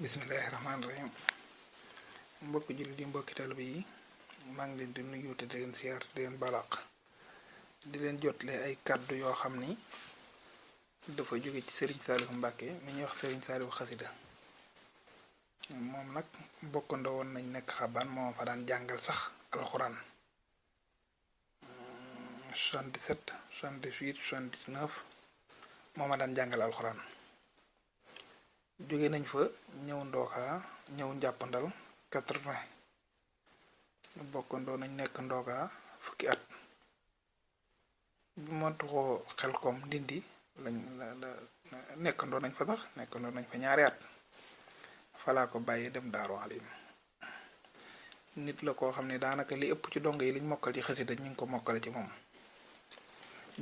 Bismillahirrahmanirrahim. Mbokk jullit yi mbokki taalibe yi maa ngi leen di nuyu te di leen siyaar di leen balaq di leen jotle ay kàddu yoo xam ni dafa jóge ci Serigne Saliou Mbacke mi ñuy wax Serigne Saliou Xasida. moom nag bokkandoo woon nañ nekk xabaan moo fa daan jàngal sax alxuraan 77 78 79 moo ma daan jàngal alxuraan. jóge nañ fa ñëw ndooka ñëw njàppandal 80 bokkandoo nañ nekk ndooka fukki at bi ma tuxoo xel kom ndindi lañ la nekkandoo nañ fa sax nekkandoo nañ fa ñaari at falaa ko bàyyi dem Daaru Alim. nit la koo xam ne daanaka li ëpp ci dongo yi liñ mokkal ci xasida ñu ngi ko mokkale ci moom.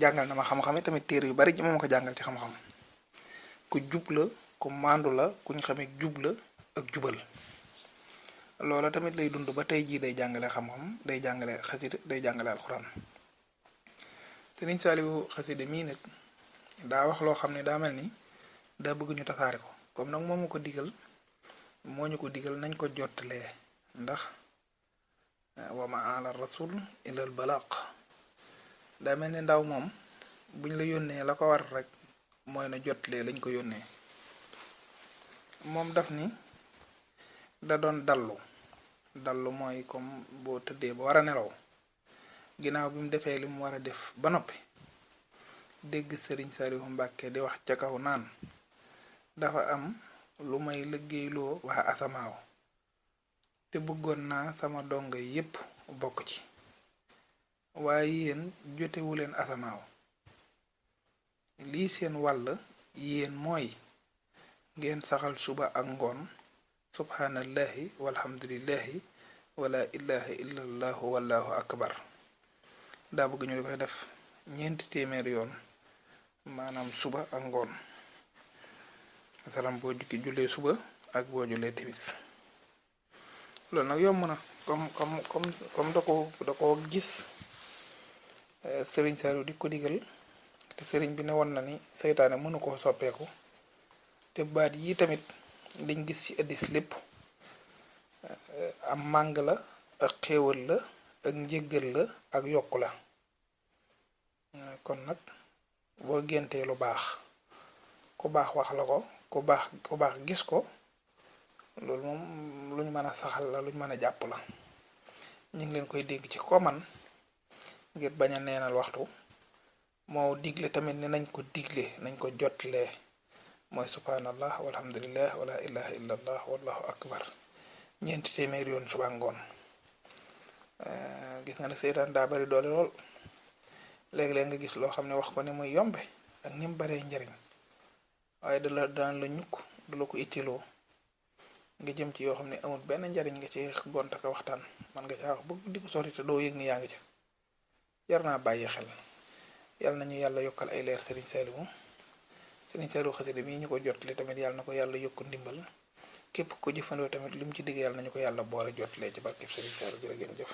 jàngal na ma xam-xam yi tamit téere yu bari ci moom ko jàngal ci xam-xam. ku jub la ku maandu la kuñ xamee jub la ak jubal loola tamit lay dund ba tey jii day jàngale xam-xam day jàngale xasida day jàngale alxuraan. Sëriñ Saliou Xasida mii nag daa wax loo xam ne daa mel ni daa bëgg ñu tasaare ko comme nag moo ñu ko digal nañ ko jottalee ndax wa ma ala rasul ilal balaq daa mel ni ndaw moom buñ la yónnee la ko war rek mooy na jottalee lañ ko yónnee. moom daf ni da doon dallu mooy comme boo tëddee ba war a nelaw ginnaaw bi mu defee li mu war a def ba noppi dégg Serigne Saliou Mbacke di wax ca kaw naan dafa am lu may liggéeyloo waa asamaaw te bëggoon naa sama donga yépp bokk ci waaye yéen jotewu leen asamaaw lii seen wàll yéen mooy ngeen saxal suba ak ngoon subhanallahi walhamdulillahi wala ilaha illallahu wallahu akbar daa bëgg ñu di koy def 400 yoon maanaam suba ak ngoon masalam boo jukki jullee suba ak boo jullee timis loolu nag yomb na comme da ko gis Serigne Saliou di ko digal te Serigne bi ne woon na ni seytaane mënu koo soppeeku te baat yi tamit liñ gis ci addis lépp am màng la ak xéewal la ak njéggal la ak yokku la kon nag boo géntee lu baax ku baax wax la ko ku baax gis ko loolu moom luñ mën a saxal la luñ mën a jàpp la ñu ngi leen koy dégg ci ko man ngir bañ a neenal waxtu moo digle tamit ne nañ ko digle nañ ko jotlee mooy subhanallah walhamdulillah wala ilaha illallah wallahu akbar 400 yoon suba ngoon. gis nga ne seytaan daa bari doole lool léeg-léeg nga gis loo xam ne wax ko ne muy yombe ak ni mu baree njariñ waaye daan la ñukk du la ko ittiloo nga jëm ci yoo xam ne amul benn njariñ nga ci gont ak waxtaan man nga caa wax bëgg di ko sori te doo yëg ni yaa ngi ca jar naa bàyyi xel. yàlla nañu yàlla yokkal ay leer Serigne Saliou Xasida mii ñu ko jotle tamit yàlla na ko yàlla yokk ndimbal képp ko jëfandoo tamit li mu ci digg yàlla nañu ko yàlla boole jotlee ci barkeb Serigne Saliou jërë ngeen jëf.